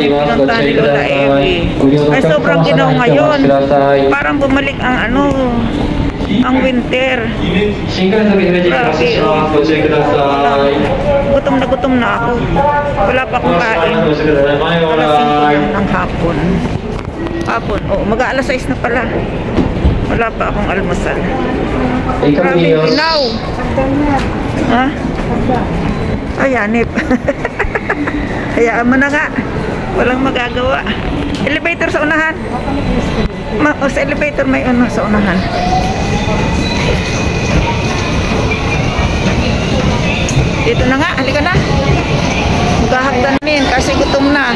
yung pinuntahan ni Lola Eri. Ay, sobrang ginaw ngayon. Parang bumalik ang ano, ang winter. Grabe, oh. Gutom na ako. Wala pa akong kain. Alas 5 lang ng hapon. Oh, mag-aalas 6 na pala. Wala pa akong almusal. Grabe, ginaw. Ha? Ayanip. Hayaan mo na nga. Walang magagawa. Elevator sa unahan. Sa elevator may ano sa unahan. Dito na nga. Halika na. Maghahagdanin kasi gutom na.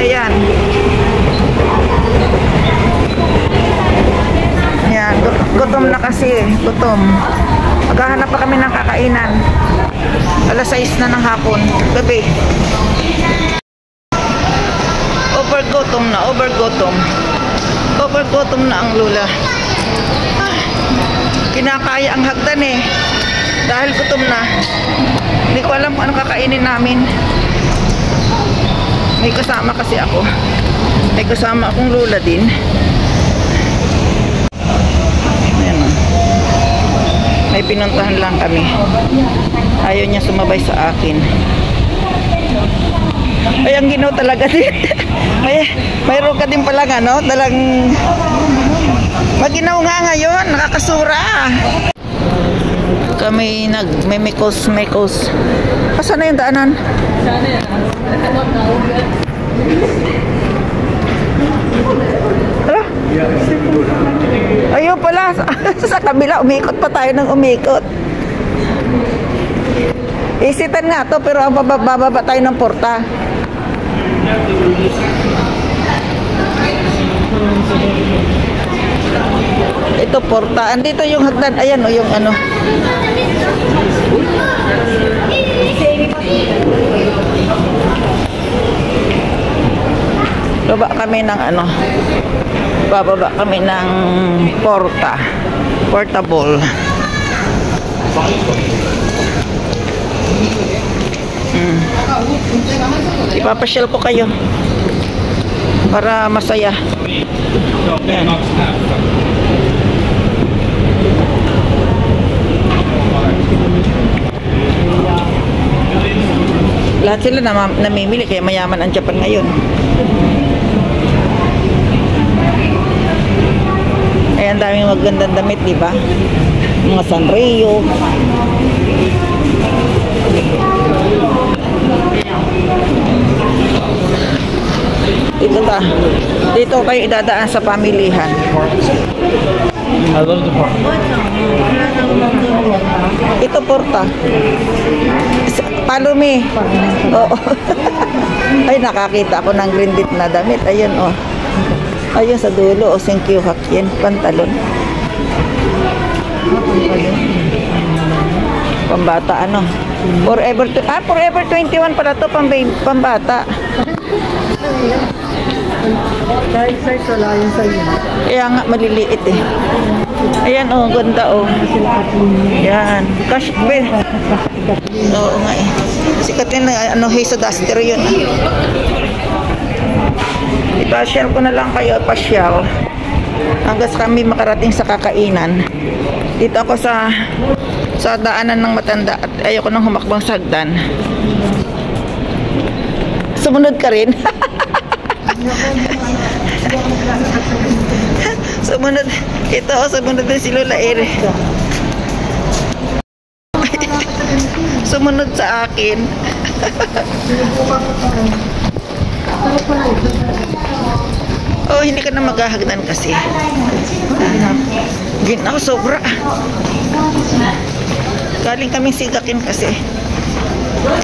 Ayan. Ayan. Gutom na kasi. Gutom. Maghahanap pa kami ng kakainan. Alas 6 na ng hapon. Gabi. Overgutom na ang Lola. Kinakaya ang hagdan eh. Dahil gutom na. Hindi ko alam kung anong kakainin namin. May kasama kasi ako. May kasama akong Lola din. Ayan o. May pinuntahan lang kami. Ayaw niya sumabay sa akin. Ay, ang ginaw talaga din. Mayroon ka din pala ano, talang maginaw nga ngayon, nakakasura. Kami may mekos. Asan na yung daanan? Hala? Ayun pala, sa kabila, umikot pa tayo ng umikot. Isitan nga to, pero bababa tayo ng porta. Ito porta. Andito yung hagdan. Ayan o, yung ano. Baba kami ng ano. Bababa kami ng porta. Portable. Ipapasyal ko kayo para masaya. Yan. Lahat sila namimili kaya mayaman ang Japan ngayon. Ay, ang daming magandang damit, di ba? Mga Sanrio. Dito kayo idadaan sa pamilihan. Ito porta. Palumi. Oo. Ay, nakakita ako ng green dip na damit. Ayun, oh. Ayun sa dulo, oh, Senkyu Hakien, pantalon. Pambata, ano? Forever 21 pala to, pambata. Kahit size wala yun sa'yo. Kaya nga, maliliit eh. Ayan, oh, ganda, oh. Ayan. Cash bell. Oo nga eh. Sikat yun, ano, Heiso Duster yun. Ipasyal ko na lang kayo, pasyal. Hanggang kami makarating sa kakainan. Dito ako sa daanan ng matanda at ayoko nang humakbang sa hagdan. Sumunod ka rin. Sumunod. Ito, sumunod din si Lola Eri. Sumunod sa akin. Oh, hindi ka na maghahagdan kasi. Ginaw, sobra. Galing kaming sigakin kasi.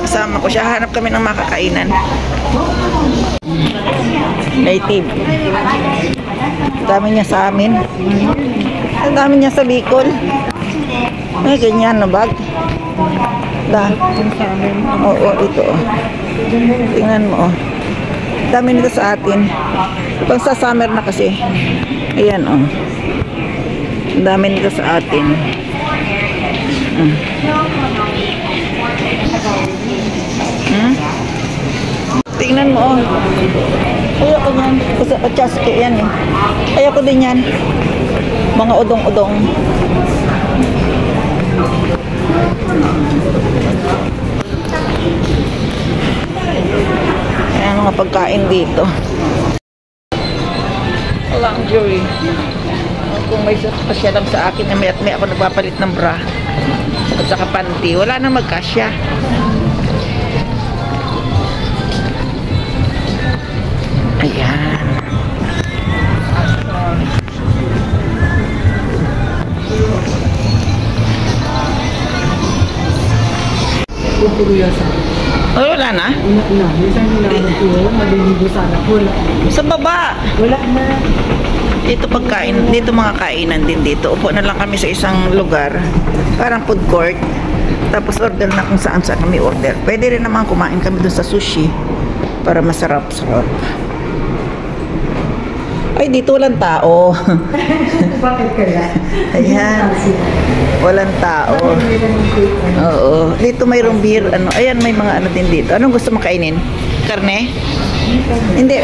Kasama ko siya. Hanap kami ng makakainan. Native. Dami niya sa amin. Ang dami niya sa Bicol. Ay, ganyan na bag. Oo, ito. Tingnan mo, oh. Dami nito sa atin. Pag sa summer na kasi. Ayan, oh. Dami nito sa atin. Tingnan mo, oh. Ayoko yan. Basta patyaske yan eh. Ayoko din yan. Mga udong-udong. Ayan mga pagkain dito. Luxury. Kung may pasya lang sa akin na may at may ako nagpapalit ng bra at saka panty, wala nang magkasya. Ayan. Pupuro yan sa Oh, wala na? Wala na. Minsan nilalagay ko, maliligo sana. Wala. Sa baba. Wala na. Dito pagkain, dito mga kainan din dito. Upo na lang kami sa isang lugar, parang food court. Tapos order na kung saan kami order. Pwede rin naman kumain kami dun sa sushi para masarap-sarap. Ay, dito walang tao. Bakit kaya? Ayan. Walang tao. Oo. Dito mayroong beer. Ano. Ayan, may mga ano din dito. Anong gusto mo kainin? Karne? Hindi.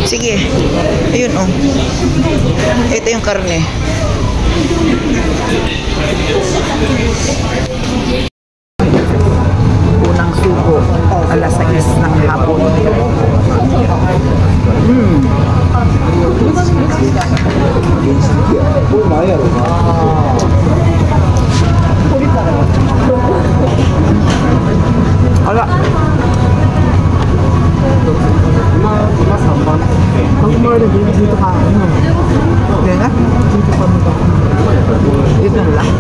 Sige. Ayun, oh. Ito yung karne. Unang sugo. Alas 6 ng hapon. Ala. Ang umorder dito ka, ano? Yan na? Dito pa mo ba? Ito na lang.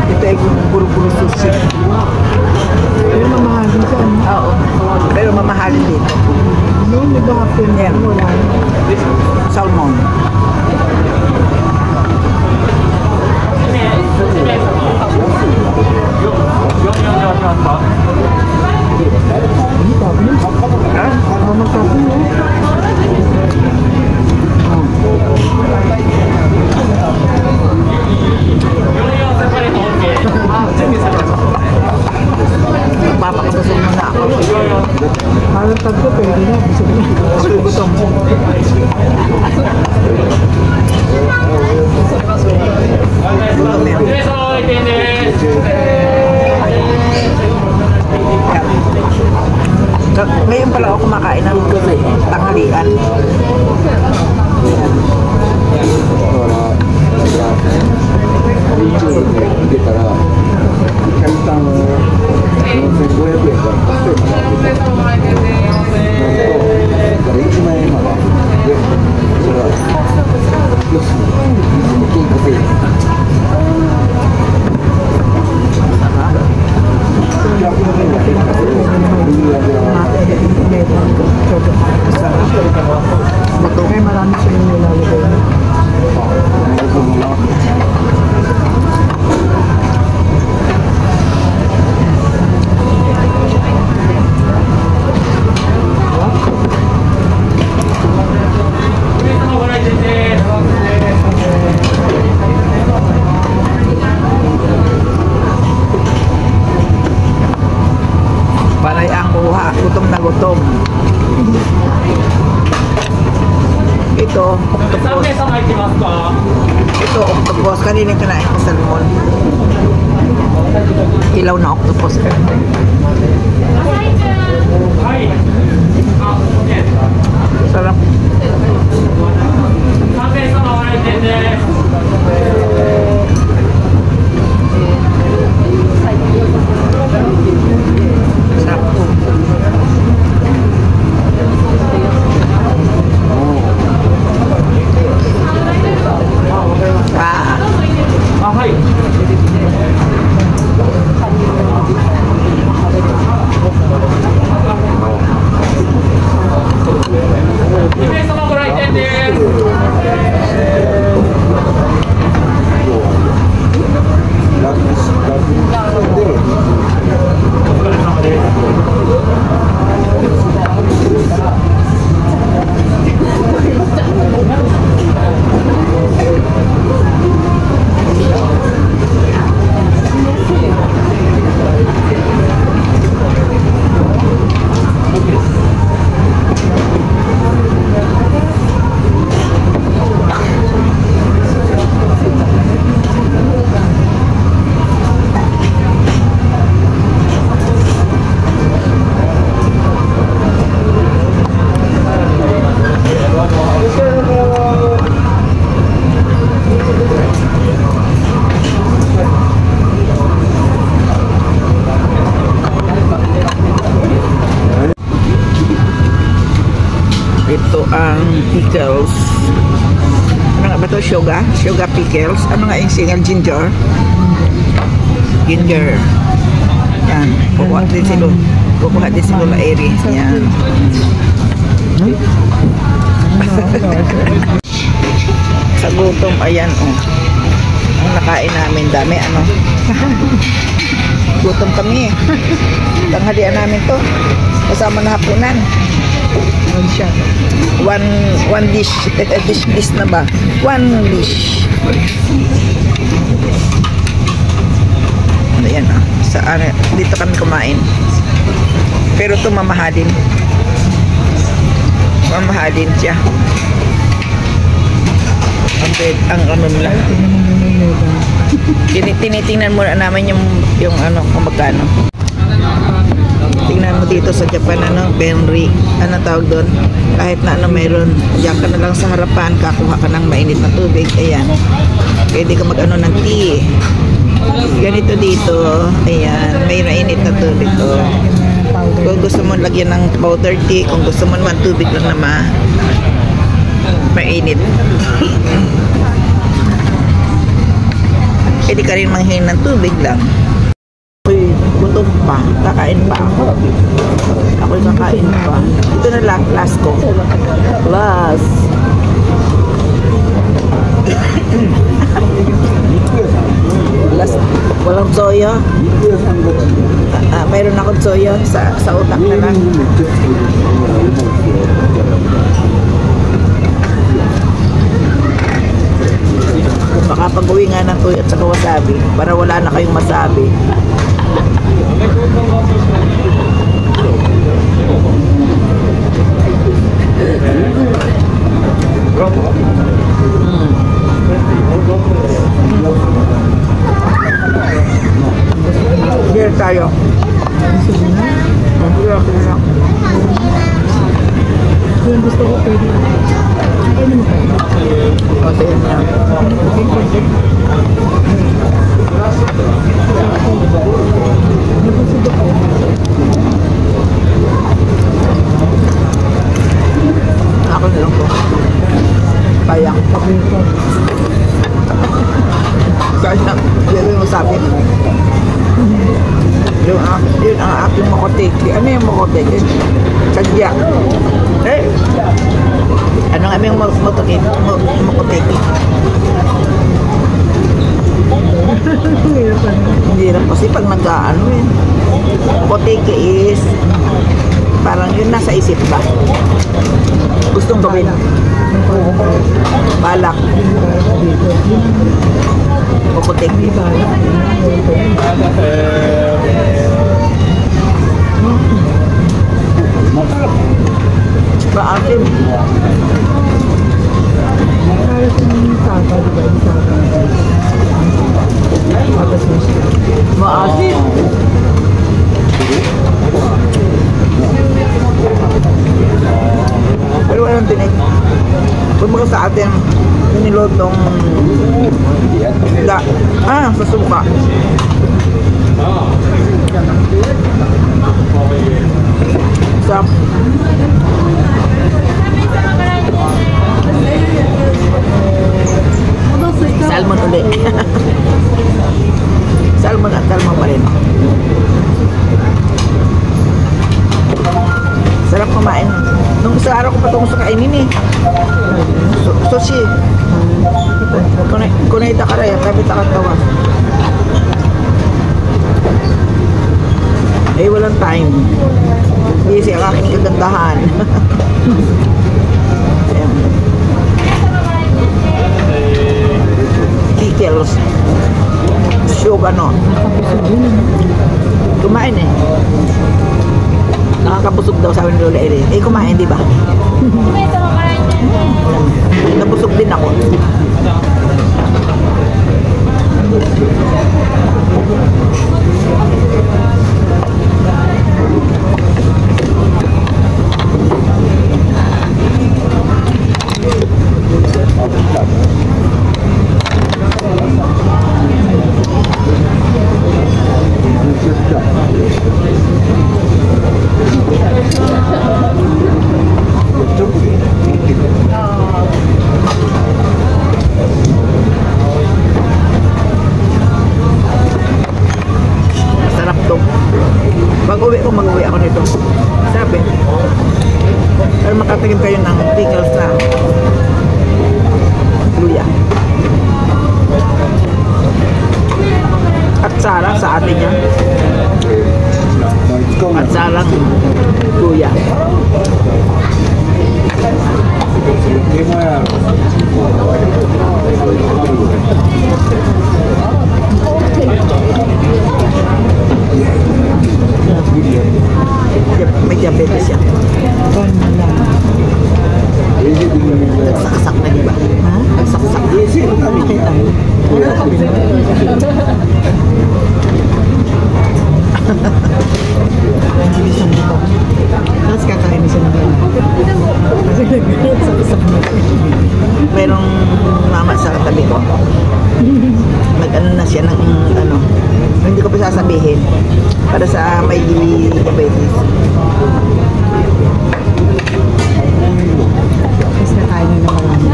Ito ay puro-puro sushi. Pero mamahalin ka, ano? Oo. Pero mamahalin dito. Noon, di ba hapon? Yeah. Wala na. Salmon. Magpapakabasol mo na ako. Parang tagpo, pwede na. Busog na. Ako gutom. Gutom yan. Ngayon pala ako kumakain ng tanghalian. Kaya marami sa inyo nilalagay. Panay ang kuha, gutom na gutom. Ito, octopus. Ito, octopus. Kanina kinain ko salmon. Ilaw na octopus. Sarap. Sarap. sugar pickles. Ano nga yung single ginger? Ginger. Yan. Kukuha din si Lola Eri. Yan. Sa gutom, ayan ang nakain namin, dami gutom kami. Tanghalian namin to kasama na hapunan. One dish. dish na ba? One dish. Ayan dito kami kumain, pero ito mamahalin siya. Ang ano nila, tinitingnan muna namin yung kung magkano. Tingnan mo dito sa Japan, Benri, tawag doon, kahit na meron, diyan ka na lang sa harapan, kakuha ka ng mainit na tubig. Ayan, pwede ka ng tea. Ganito dito, ayan, may mainit na tubig to. Kung gusto mo lagyan ng powder tea, kung gusto mo naman tubig lang naman mainit. Pwede ka rin manghingi ng tubig lang. Uy, gutom pa. Kakain pa ako. Ako'y kakain pa. Ito na lang, last ko. Last. Last. Walang soya. Mayroon akong soya sa utak na lang. Makapag-uwi nga ng tuyo at saka wasabi para wala na kayong masabi. Here tayo. Kung gusto ko pwede. Ano mo kayo? Okay na. Ako na lang po. Sayang. Sayang. Yan yung masabi. Yun ang aking mokoteki. Ano yung mokoteki? Sadya. Ano nga yung mokoteki? Hirap kasi pag nag-ano mokoteki is parang yun nasa isip ba? Gustong gawin. Balak. Mokoteki. Maasim. Maasim. Pero walang tinig. Kumbaga sa atin nilotong sa suka. Sarap. Salmon ulit. Salmon at salmon pa rin. Sarap kumain. Nung isa araw ko pa itong kainin sushi. Kunay takaraya, tabi takatawa. Walang time. Busy ang aking kagandahan. Pickles. Sugar kumain nakakabusog daw sabi ni Lola Eri. Kumain di ba? Nabusog din ako. sa katabi ko. Nag-ano na siya ng ano. Hindi ko pa sasabihin. Para sa may diabetes. Tapos na tayo na marami.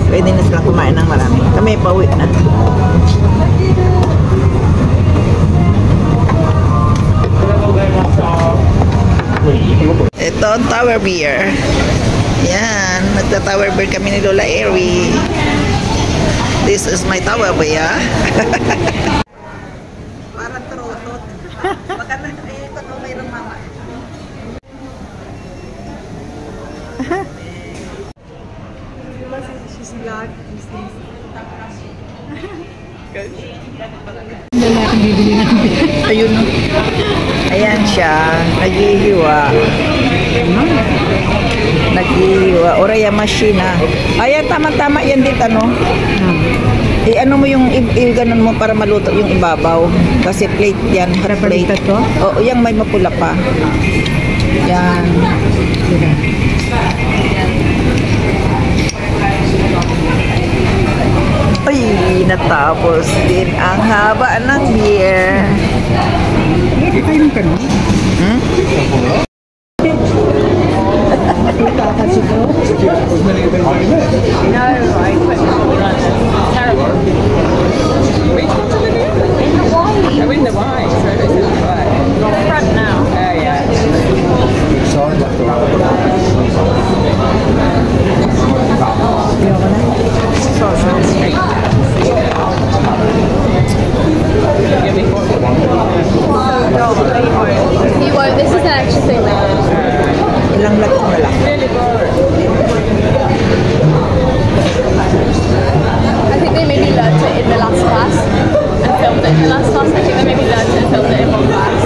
Pwede na silang kumain ng marami. Kami pauwi na. Ito ang tower beer. Yan, nagta-tower beer kami ni Lola Eri. This is my tower beer. Parang trotot. Baka na ikot mo mayroong mama. She's vlog. Ayun. Ayan siya. Naghihiwa. Naghihiwa. Oraya machina. Ayan, tama-tama yan dito, no? I-ano mo yung i-ganon mo para maluto yung ibabaw. Kasi plate yan. Hot plate. to? Oo, yung may mapula pa. Yan. Ay, natapos din ang haba ng beer. Kakainin ka na? Hmm? No, I put terrible. In the wine, so this is right. Front now. Oh yeah. You won't. This isn't actually so bad. Ilang lato na lang. I think they maybe learnt it in the last class and filmed it in the last class. I think they maybe learnt it and filmed it in one class.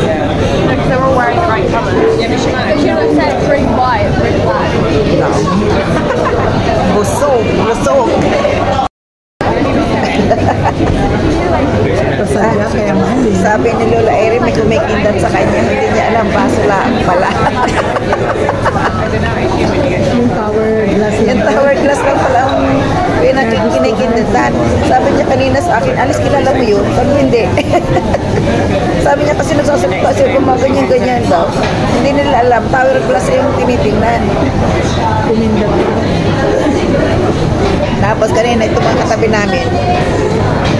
Because they're all wearing the right colours. Yeah, but she might They should have said bring white, bring black. Busog, busog. Pasadya kaya mahal eh. Sabi ni Lola Eri, may kumikindat sa kanya. Hindi niya alam, baso lang pala. Yung tower glass Yung tower glass lang pala ang pinakikinikinditan. Sabi niya kanina sa akin, Alice, kilala mo yun? Sabi hindi. Sabi niya kasi nagsasabi kasi kung mga ganyan-ganyan daw. Hindi nila alam, tower glass yung tinitingnan. kumindat. Tapos kanina, ito mga katabi namin.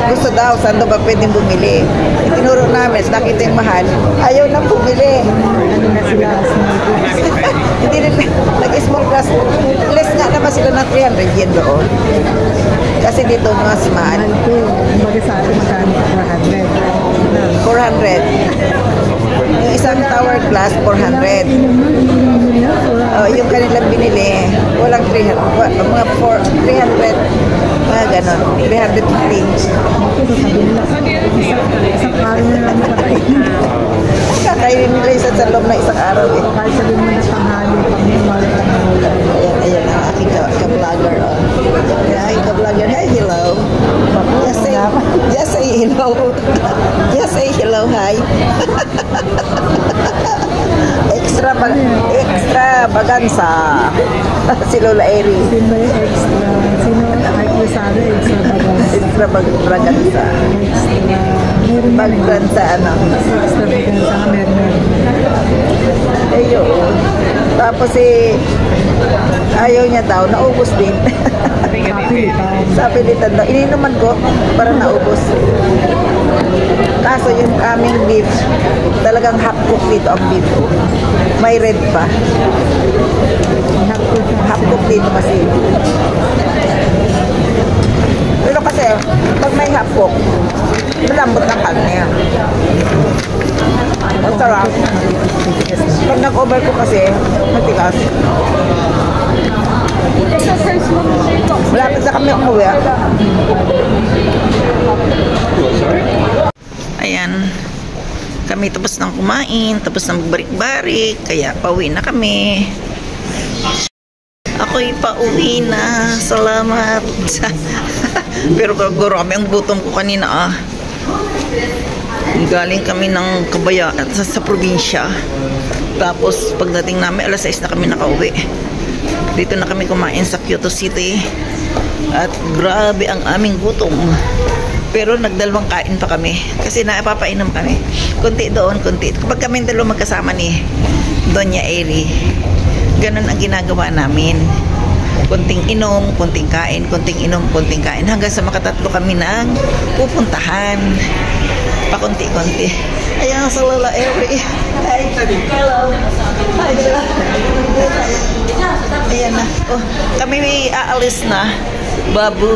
Gusto daw, saan daw ba pwedeng bumili? Itinuro namin, nakita yung mahal. Ayaw nang bumili. Ano na sila, small glass. Hindi nila, nag-small glass. Less nga naman sila ng 300 yen doon. Kasi dito mas mahal. Mahal ko. Kumbaga sa atin magkano 400. Yung isang tower glass, 400. Yung kanilang binili, walang 300. Mga 300. Mga ganon. 350. Isang araw na lang nakakainin. Kakainin nila isa sa loob na isang araw eh. Kahit sabihin mo na tanghali, pag-umalit ang ulan. Ayan, ayan ang aking ka-vlogger. Oh. Ayan, aking ka-vlogger. Hey, hello. Just say hello. Just say hello, hi. Extra bagansa. Si Lola Eri. Sino ba yung extra? Sino kahit yung sana extra bagansa? Extra bagansa. Extra. Meron na Bagansa, ano. extra bagansa ka meron. Ayun. Tapos ayaw niya daw, naubos din. Sapilitan daw. Ininuman ko para naubos. Kaso yung aming beef, talagang half cook dito ang beef. May red pa. Half cook dito kasi. Pero kasi, pag may half cook, malambot ng karne. Ang sarap. Pag nag-overcook kasi, matigas. Malapit na kami umuwi. Ayan. Kami tapos ng kumain, tapos ng barik-barik, kaya pauwi na kami. Ako'y pauwi na. Salamat. Pero gagaro kami ang gutom ko kanina ah. Galing kami ng Kabayaan sa probinsya. Tapos pagdating namin alas 6 na kami nakauwi. Dito na kami kumain sa Kyoto City. At grabe ang aming gutom. Pero nagdalawang kain pa kami. Kasi napapainom kami. Kunti doon, kunti. Kapag kami dalawang magkasama ni Doña Eri, ganun ang ginagawa namin. Kunting inom, kunting kain, kunting inom, kunting kain. Hanggang sa makatatlo kami ng pupuntahan. Pakunti-kunti. Ayan sa Lola Eri. Hi. Hello. Hi. Ayan na. Oh, kami aalis na. Babu.